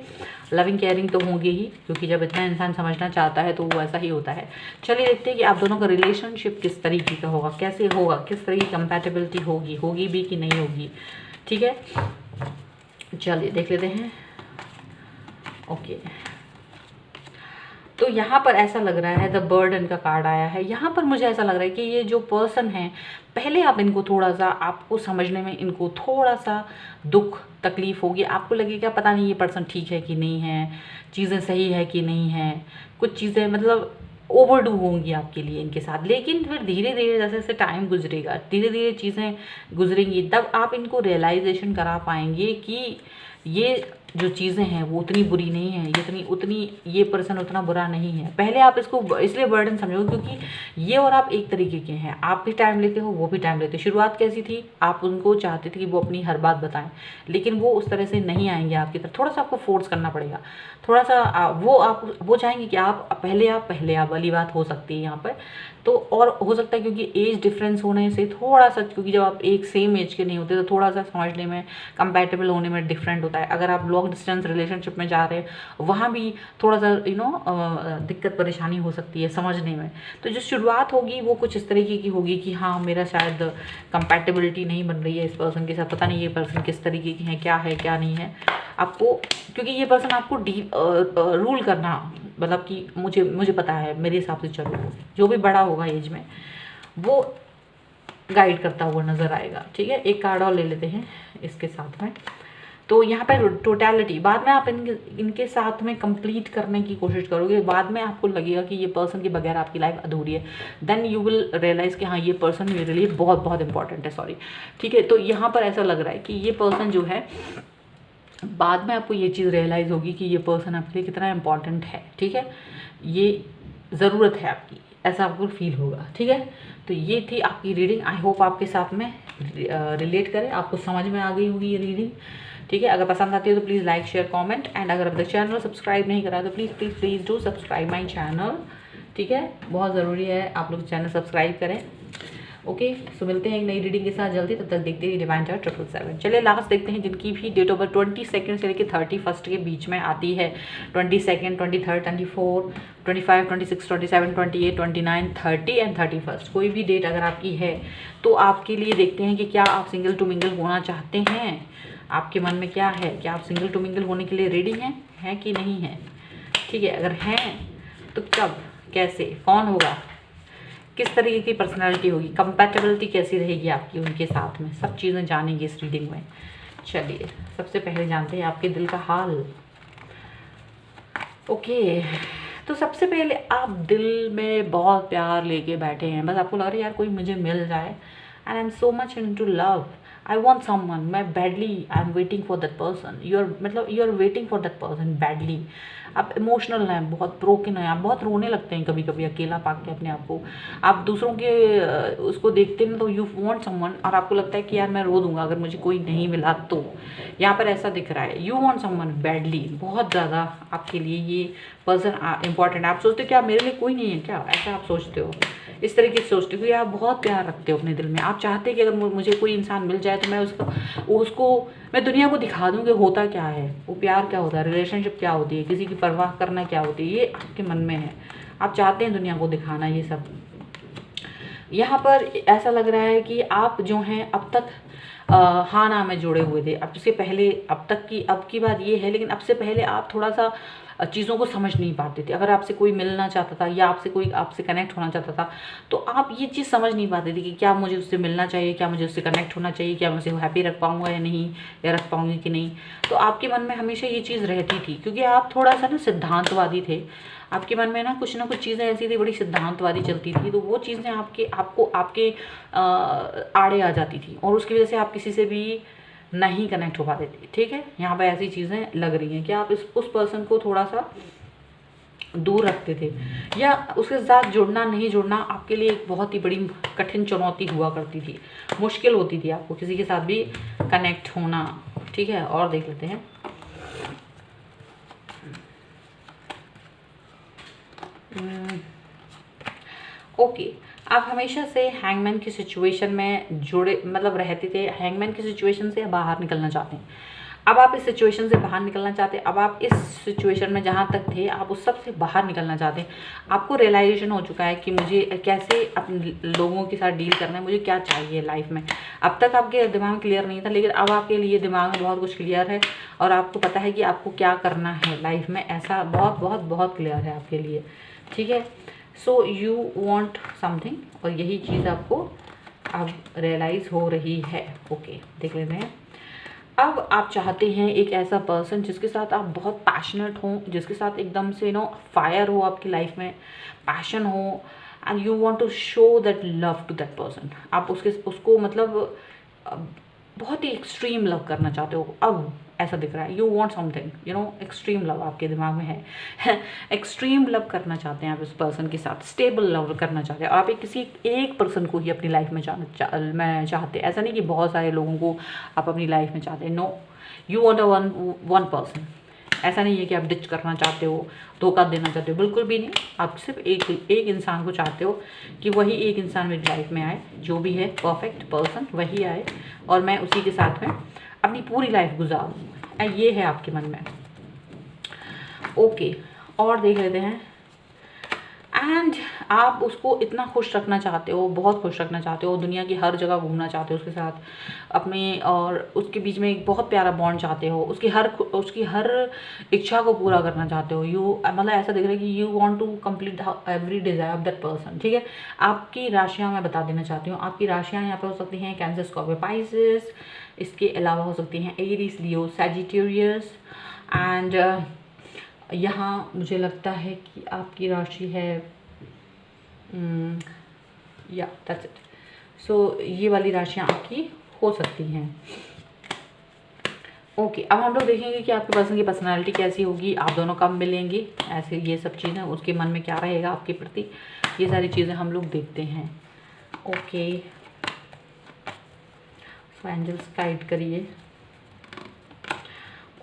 लविंग केयरिंग तो होंगे ही, क्योंकि जब इतना इंसान समझना चाहता है तो वो ऐसा ही होता है। चलिए देखते हैं कि आप दोनों का रिलेशनशिप किस तरीके का होगा, कैसे होगा, किस तरह की कंपैटिबिलिटी होगी भी कि नहीं होगी, ठीक है। चलिए देख लेते हैं। ओके, तो यहाँ पर ऐसा लग रहा है, द बर्डन का कार्ड आया है। यहाँ पर मुझे ऐसा लग रहा है कि ये जो पर्सन है, पहले आप इनको थोड़ा सा, आपको समझने में इनको थोड़ा सा दुख तकलीफ होगी, आपको लगेगा पता नहीं ये पर्सन ठीक है कि नहीं है, चीज़ें सही है कि नहीं है, कुछ चीज़ें मतलब ओवरडू होंगी आपके लिए इनके साथ। लेकिन फिर धीरे धीरे जैसे जैसे टाइम गुजरेगा, धीरे धीरे चीज़ें गुजरेंगी, तब आप इनको रियलाइजेशन करा पाएंगे कि ये जो चीज़ें हैं वो उतनी बुरी नहीं है, उतनी ये पर्सन उतना बुरा नहीं है। पहले आप इसको इसलिए बर्डन समझो क्योंकि ये और आप एक तरीके के हैं, आप भी टाइम लेते हो, वो भी टाइम लेते हो। शुरुआत कैसी थी, आप उनको चाहते थे कि वो अपनी हर बात बताएं, लेकिन वो उस तरह से नहीं आएंगे आपकी तरफ, थोड़ा सा आपको फोर्स करना पड़ेगा, थोड़ा सा वो चाहेंगे कि आप पहले आप वाली बात हो सकती है यहाँ पर। तो और हो सकता है क्योंकि एज डिफरेंस होने से थोड़ा सा, क्योंकि जब आप एक सेम एज के नहीं होते तो थोड़ा सा समझने में, कंपैटिबल होने में डिफरेंट होता है। अगर आप लॉन्ग डिस्टेंस रिलेशनशिप में जा रहे हैं, वहाँ भी थोड़ा सा दिक्कत परेशानी हो सकती है समझने में। तो जो शुरुआत होगी वो कुछ इस तरीके की होगी कि हाँ, मेरा शायद कंपैटिबिलिटी नहीं बन रही है इस पर्सन के साथ, पता नहीं ये पर्सन किस तरीके की है क्या नहीं है। आपको, क्योंकि ये पर्सन आपको रूल करना, मतलब कि मुझे पता है, मेरे हिसाब से चलो जो भी बड़ा होगा एज में वो गाइड करता हुआ नज़र आएगा, ठीक है। एक कार्ड और ले लेते हैं इसके साथ में। तो यहाँ पर टोटलिटी, बाद में आप इनके साथ में कंप्लीट करने की कोशिश करोगे, बाद में आपको लगेगा कि ये पर्सन के बगैर आपकी लाइफ अधूरी है, देन यू विल रियलाइज़ कि हाँ, ये पर्सन मेरे लिए बहुत बहुत इंपॉर्टेंट है, सॉरी, ठीक है। तो यहाँ पर ऐसा लग रहा है कि ये पर्सन जो है, बाद में आपको ये चीज़ रियलाइज़ होगी कि ये पर्सन आपके लिए कितना इम्पॉर्टेंट है, ठीक है, ये ज़रूरत है आपकी, ऐसा आपको फील होगा, ठीक है। तो ये थी आपकी रीडिंग, आई होप आपके साथ में रिलेट करें, आपको समझ में आ गई होगी ये रीडिंग, ठीक है। अगर पसंद आती है तो please like share comment, and अगर अब तक चैनल सब्सक्राइब नहीं करा तो please do subscribe my channel, ठीक है। बहुत ज़रूरी है आप लोग चैनल सब्सक्राइब करें। ओके, सो मिलते हैं एक नई रीडिंग के साथ जल्दी, तब तक देखते रहिए डिवाइन चार्ट 777। चलिए लास्ट देखते हैं जिनकी भी डेट ऑफ बर्थ 22 से लेकर 31 के बीच में आती है, 22, 23, 24, 25, 26, 27, 28, 29, 30 एंड 31। कोई भी डेट अगर आपकी है तो आपके लिए देखते हैं कि क्या आप सिंगल टू मिंगल होना चाहते हैं, आपके मन में क्या है, क्या आप सिंगल टू मिंगल होने के लिए रेडी हैं कि नहीं हैं, ठीक है। अगर हैं तो कब, कैसे, कौन होगा, किस तरीके की पर्सनालिटी होगी, कंपैटिबिलिटी कैसी रहेगी आपकी उनके साथ में, सब चीज़ें जानेंगे इस रीडिंग में। चलिए सबसे पहले जानते हैं आपके दिल का हाल। ओके, तो सबसे पहले आप दिल में बहुत प्यार लेके बैठे हैं, बस आपको लग रहा है यार कोई मुझे मिल जाए, and I am so much into love, I want someone, मैं badly I am waiting for that person, you are waiting for that person badly. आप इमोशनल हैं, बहुत ब्रोकन हैं, आप बहुत रोने लगते हैं कभी कभी अकेला पाके अपने आप को, आप दूसरों के उसको देखते हैं तो यू वांट समवन, और आपको लगता है कि यार मैं रो दूंगा अगर मुझे कोई नहीं मिला तो। यहाँ पर ऐसा दिख रहा है, यू वांट समवन बैडली, बहुत ज़्यादा आपके लिए ये पर्सन इंपॉर्टेंट है। आप सोचते हो कि आप मेरे लिए कोई नहीं है क्या, ऐसा आप सोचते हो, इस तरीके से सोचते हो क्योंकि आप बहुत प्यार रखते हो अपने दिल में। आप चाहते हैं कि अगर मुझे कोई इंसान मिल जाए तो मैं उसको मैं दुनिया को दिखा दूँ कि होता क्या है, वो प्यार क्या होता है, रिलेशनशिप क्या होती है, किसी की परवाह करना क्या होती है, ये आपके मन में है, आप चाहते हैं दुनिया को दिखाना ये सब। यहाँ पर ऐसा लग रहा है कि आप जो हैं अब तक हाँ ना में जुड़े हुए थे, अब से पहले, अब की बात ये है, लेकिन अब से पहले आप थोड़ा सा चीज़ों को समझ नहीं पाते थे। अगर आपसे कोई मिलना चाहता था या आपसे कनेक्ट होना चाहता था तो आप ये चीज़ समझ नहीं पाते थे कि क्या मुझे उससे मिलना चाहिए, क्या मुझे उससे कनेक्ट होना चाहिए, क्या मैं उसे हैप्पी रख पाऊँगा या नहीं, या रख पाऊँगी कि नहीं। तो आपके मन में हमेशा ये चीज़ रहती थी क्योंकि आप थोड़ा सा ना सिद्धांतवादी थे, आपके मन में ना कुछ चीज़ें ऐसी थी, बड़ी सिद्धांतवादी चलती थी, तो वो चीज़ें आपके आड़े आ जाती थी और उसकी वजह से आप किसी से भी नहीं कनेक्ट हो पाते थे, ठीक है। यहाँ पर ऐसी चीज़ें लग रही हैं कि आप उस पर्सन को थोड़ा सा दूर रखते थे, या उसके साथ जुड़ना नहीं जुड़ना आपके लिए एक बहुत ही बड़ी कठिन चुनौती हुआ करती थी, मुश्किल होती थी आपको किसी के साथ भी कनेक्ट होना, ठीक है। और देख लेते हैं। ओके, आप हमेशा से हैंगमैन की सिचुएशन में जुड़े मतलब रहते थे, हैंगमैन की सिचुएशन से बाहर निकलना चाहते हैं। अब आप इस सिचुएशन से बाहर निकलना चाहते हैं, अब आप इस सिचुएशन में जहाँ तक थे आप उस सब से बाहर निकलना चाहते हैं। आपको रियलाइजेशन हो चुका है कि मुझे कैसे अपने लोगों के साथ डील करना है, मुझे क्या चाहिए लाइफ में। अब तक आपके दिमाग में क्लियर नहीं था, लेकिन अब आपके लिए दिमाग में बहुत कुछ क्लियर है और आपको पता है कि आपको क्या करना है लाइफ में, ऐसा बहुत बहुत बहुत क्लियर है आपके लिए, ठीक है। सो यू वॉन्ट समथिंग, और यही चीज़ आपको अब रियलाइज़ हो रही है। ओके, देख लेते हैं। अब आप चाहते हैं एक ऐसा पर्सन जिसके साथ आप बहुत पैशनेट हों, जिसके साथ एकदम से फायर हो आपकी लाइफ में, पैशन हो, and you want to show that love to that person. आप उसको मतलब बहुत ही एक्सट्रीम लव करना चाहते हो। अब ऐसा दिख रहा है, you want something extreme love आपके दिमाग में है एक्सट्रीम लव करना चाहते हैं आप इस पर्सन के साथ, स्टेबल लव करना चाहते हैं। और आप किसी एक पर्सन को ही अपनी लाइफ में चाहते हैं, ऐसा नहीं कि बहुत सारे लोगों को आप अपनी लाइफ में चाहते हैं। No, you want a one person. ऐसा नहीं है कि आप डिच करना चाहते हो, धोखा देना चाहते हो, बिल्कुल भी नहीं। आप सिर्फ एक इंसान को चाहते हो कि वही एक इंसान मेरी लाइफ में आए, जो भी है परफेक्ट पर्सन वही आए और मैं उसी के साथ में अपनी पूरी लाइफ गुजारूँ, ये है आपके मन में। ओके, और देख लेते हैं। एंड आप उसको इतना खुश रखना चाहते हो, बहुत खुश रखना चाहते हो, दुनिया की हर जगह घूमना चाहते हो उसके साथ अपने, और उसके बीच में एक बहुत प्यारा बॉन्ड चाहते हो, उसकी हर इच्छा को पूरा करना चाहते हो। यू मतलब ऐसा दिख रहा है कि you want to complete every desire of that person, ठीक है। आपकी राशियाँ मैं बता देना चाहती हूँ। आपकी राशियाँ यहाँ पर हो सकती हैं कैंसर, स्कॉर्पियो, पाइसेस। इसके अलावा हो सकती हैं एरीज, लियो, सैजिटेरियस। एंड यहाँ मुझे लगता है कि आपकी राशि है या दैट्स इट। सो ये वाली राशियाँ आपकी हो सकती हैं। ओके, अब हम लोग देखेंगे कि आपके पर्सन की पर्सनालिटी कैसी होगी, आप दोनों कब मिलेंगे, ऐसे ये सब चीज़ें, उसके मन में क्या रहेगा आपके प्रति, ये सारी चीज़ें हम लोग देखते हैं। ओके, सो एंजल्स गाइड करिए।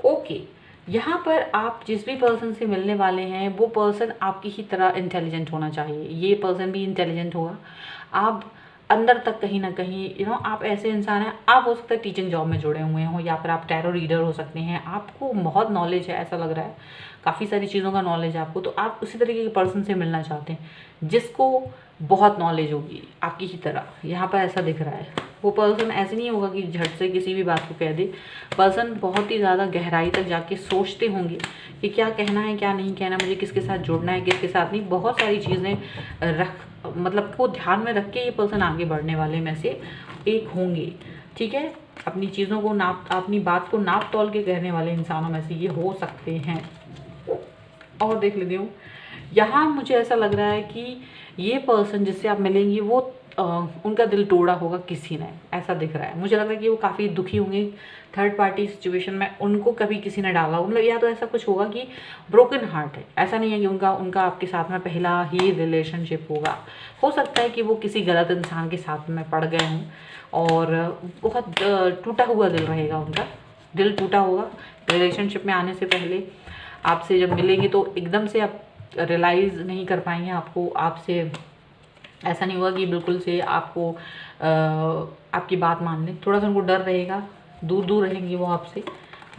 ओके, यहाँ पर आप जिस भी पर्सन से मिलने वाले हैं वो पर्सन आपकी ही तरह इंटेलिजेंट होना चाहिए। ये पर्सन भी इंटेलिजेंट होगा। आप अंदर तक कहीं ना कहीं आप ऐसे इंसान हैं, आप हो सकता है टीचिंग जॉब में जुड़े हुए हों, या फिर आप टैरो रीडर हो सकते हैं, आपको बहुत नॉलेज है, ऐसा लग रहा है काफ़ी सारी चीज़ों का नॉलेज है आपको। तो आप उसी तरीके के पर्सन से मिलना चाहते हैं जिसको बहुत नॉलेज होगी आपकी ही तरह, यहाँ पर ऐसा दिख रहा है। वो पर्सन ऐसे नहीं होगा कि झट से किसी भी बात को कह दे। पर्सन बहुत ही ज़्यादा गहराई तक जाके सोचते होंगे कि क्या कहना है, क्या नहीं कहना, मुझे किसके साथ जुड़ना है, किसके साथ नहीं। बहुत सारी चीज़ें मतलब को ध्यान में रख के ये पर्सन आगे बढ़ने वाले में से एक होंगे, ठीक है। अपनी चीज़ों को अपनी बात को नाप तोल के कहने वाले इंसानों में से ये हो सकते हैं। और देख लेती हूँ, यहाँ मुझे ऐसा लग रहा है कि ये पर्सन जिससे आप मिलेंगी वो उनका दिल तोड़ा होगा किसी ने, ऐसा दिख रहा है। मुझे लग रहा है कि वो काफ़ी दुखी होंगे थर्ड पार्टी सिचुएशन में, उनको कभी किसी ने डाला, मतलब या तो ऐसा कुछ होगा कि ब्रोकन हार्ट है। ऐसा नहीं है कि उनका आपके साथ में पहला ही रिलेशनशिप होगा। हो सकता है कि वो किसी गलत इंसान के साथ में पड़ गए हों और बहुत टूटा हुआ दिल रहेगा, उनका दिल टूटा होगा। रिलेशनशिप में आने से पहले आपसे जब मिलेंगे तो एकदम से आप रियलाइज़ नहीं कर पाएंगे, आपसे ऐसा नहीं होगा कि बिल्कुल से आपको आपकी बात मान लें। थोड़ा सा उनको डर रहेगा, दूर दूर रहेंगे वो आपसे।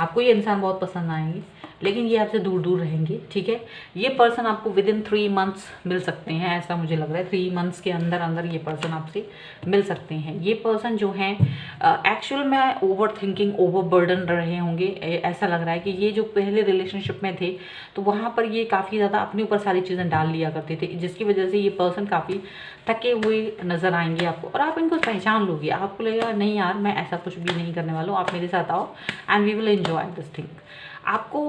आपको ये इंसान बहुत पसंद आएंगे लेकिन ये आपसे दूर दूर रहेंगे, ठीक है। ये पर्सन आपको विद इन 3 मंथ्स मिल सकते हैं, ऐसा मुझे लग रहा है। 3 मंथ्स के अंदर अंदर ये पर्सन आपसे मिल सकते हैं। ये पर्सन जो हैं एक्चुअल में ओवर थिंकिंग, ओवर बर्डन रहे होंगे। ऐसा लग रहा है कि ये जो पहले रिलेशनशिप में थे तो वहाँ पर ये काफ़ी ज़्यादा अपने ऊपर सारी चीज़ें डाल लिया करते थे, जिसकी वजह से ये पर्सन काफ़ी थके हुए नज़र आएंगे आपको, और आप इनको पहचान लोगे। आपको लगेगा नहीं यार, मैं ऐसा कुछ भी नहीं करने वाला हूँ, आप मेरे साथ आओ and we will enjoy this thing. आपको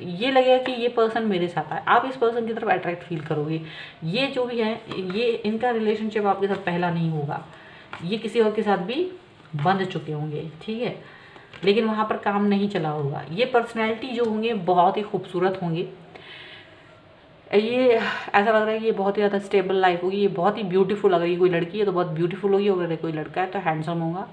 ये लगेगा कि ये पर्सन मेरे साथ है, आप इस पर्सन की तरफ अट्रैक्ट फील करोगे। ये जो भी है, ये इनका रिलेशनशिप आपके साथ पहला नहीं होगा, ये किसी और के साथ भी बंध चुके होंगे, ठीक है। लेकिन वहाँ पर काम नहीं चला होगा। ये पर्सनैलिटी जो होंगे बहुत ही खूबसूरत होंगे। ये ऐसा लग रहा है कि ये बहुत ही ज़्यादा स्टेबल लाइफ होगी, ये बहुत ही ब्यूटीफुल, अगर ये कोई लड़की है तो बहुत ब्यूटीफुल होगी, अगर कोई लड़का है तो हैंडसम होगा।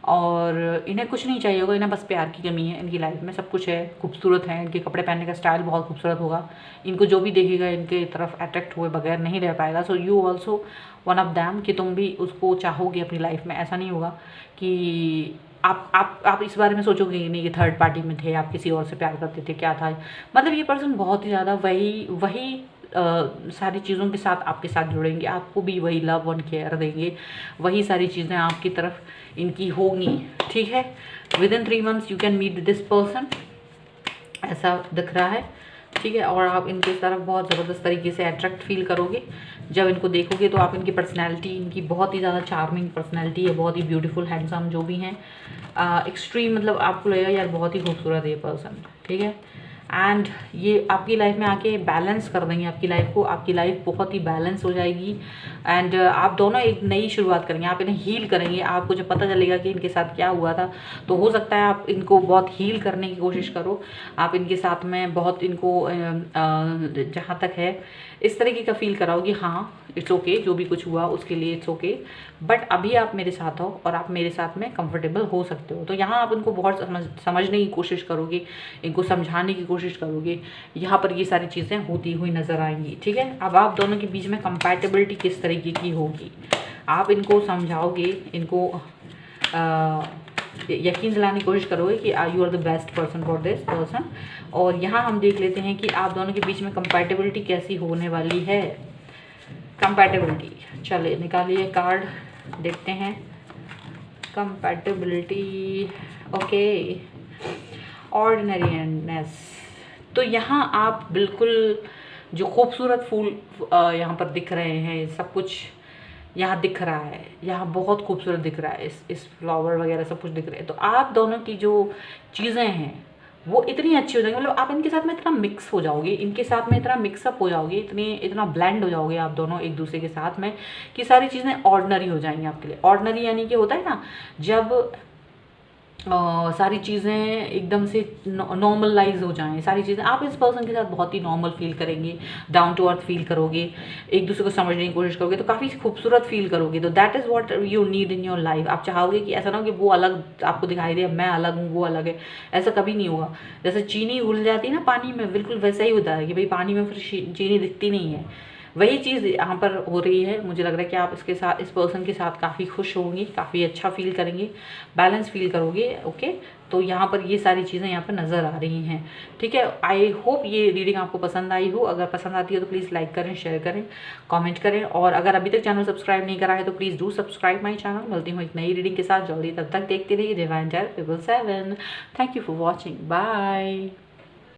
और इन्हें कुछ नहीं चाहिए होगा, इन्हें बस प्यार की कमी है, इनकी लाइफ में सब कुछ है, खूबसूरत है, इनके कपड़े पहनने का स्टाइल बहुत खूबसूरत होगा, इनको जो भी देखेगा इनके तरफ अट्रैक्ट हुए बगैर नहीं रह पाएगा। So you also one of them, कि तुम भी उसको चाहोगे अपनी लाइफ में। ऐसा नहीं होगा कि आप इस बारे में सोचोगे कि नहीं कि थर्ड पार्टी में थे, आप किसी और से प्यार करते थे, क्या था। मतलब ये पर्सन बहुत ही ज़्यादा वही सारी चीज़ों के साथ आपके साथ जुड़ेंगे, आपको भी वही लव और केयर देंगे, वही सारी चीज़ें आपकी तरफ इनकी होंगी, ठीक है। Within 3 months you can meet this person, ऐसा दिख रहा है, ठीक है। और आप इनके तरफ बहुत ज़बरदस्त तरीके से अट्रैक्ट फील करोगे जब इनको देखोगे, तो आप इनकी पर्सनैलिटी, इनकी बहुत ही ज़्यादा चार्मिंग पर्सनैलिटी है, बहुत ही ब्यूटीफुल हैंडसम जो भी हैं, एक्सट्रीम, मतलब आपको लगेगा यार बहुत ही खूबसूरत है ये पर्सन, ठीक है। एंड ये आपकी लाइफ में आके बैलेंस कर देंगे आपकी लाइफ को, आपकी लाइफ बहुत ही बैलेंस हो जाएगी। एंड आप दोनों एक नई शुरुआत करेंगे, आप इन्हें हील करेंगे। आपको जब पता चलेगा कि इनके साथ क्या हुआ था, तो हो सकता है आप इनको बहुत हील करने की कोशिश करो, आप इनके साथ में बहुत इनको जहाँ तक है इस तरीके का फील कराओ कि हाँ इट्स ओके, जो भी कुछ हुआ उसके लिए इट्स ओके, बट अभी आप मेरे साथ हो और आप मेरे साथ में कंफर्टेबल हो सकते हो। तो यहाँ आप इनको बहुत समझने की कोशिश करोगे, इनको समझाने की कोशिश करोगे, यहाँ पर ये सारी चीज़ें होती हुई नज़र आएंगी, ठीक है। अब आप दोनों के बीच में कंपैटिबिलिटी किस तरीके की होगी, आप इनको समझाओगे, इनको यकीन दिलाने की कोशिश करोगे कि you are the best person for this person. और यहाँ हम देख लेते हैं कि आप दोनों के बीच में कंपैटिबिलिटी कैसी होने वाली है। कंपैटिबिलिटी, चलिए निकालिए कार्ड, देखते हैं कंपैटिबिलिटी। Okay, ordinariness. तो यहाँ आप बिल्कुल जो खूबसूरत फूल यहाँ पर दिख रहे हैं, सब कुछ यहाँ दिख रहा है, यहाँ बहुत खूबसूरत दिख रहा है, इस फ्लावर वगैरह सब कुछ दिख रहे हैं। तो आप दोनों की जो चीज़ें हैं वो इतनी अच्छी हो जाएंगी, मतलब आप इनके साथ में इतना मिक्स हो जाओगे, इनके साथ में इतना मिक्सअप हो जाओगे, इतना ब्लेंड हो जाओगे आप दोनों एक दूसरे के साथ में, कि सारी चीज़ें ऑर्डिनरी हो जाएंगी आपके लिए। ऑर्डिनरी यानी कि होता है ना, जब सारी चीज़ें एकदम से नॉर्मलाइज हो जाएं, सारी चीज़ें आप इस पर्सन के साथ बहुत ही नॉर्मल फील करेंगे, डाउन टू अर्थ फील करोगे, एक दूसरे को समझने की कोशिश करोगे, तो काफ़ी खूबसूरत फील करोगे। तो that is what you need in your life. आप चाहोगे कि ऐसा ना हो कि वो अलग आपको दिखाई दे, मैं अलग हूँ वो अलग है, ऐसा कभी नहीं होगा। जैसे चीनी घुल जाती है ना पानी में, बिल्कुल वैसा ही होता है कि भाई पानी में फिर चीनी दिखती नहीं है, वही चीज़ यहाँ पर हो रही है। मुझे लग रहा है कि आप इसके साथ, इस पर्सन के साथ काफ़ी खुश होंगे, काफ़ी अच्छा फील करेंगे, बैलेंस फील करोगे, ओके। तो यहाँ पर ये सारी चीज़ें यहाँ पर नज़र आ रही हैं, ठीक है। आई होप ये रीडिंग आपको पसंद आई हो। अगर पसंद आती है तो प्लीज़ लाइक करें, शेयर करें, कमेंट करें, और अगर अभी तक चैनल सब्सक्राइब नहीं करा है तो please do subscribe my channel. मिलती हूँ एक नई रीडिंग के साथ जल्दी, तब तक देखते रहिए divine target 7। Thank you for watching, bye.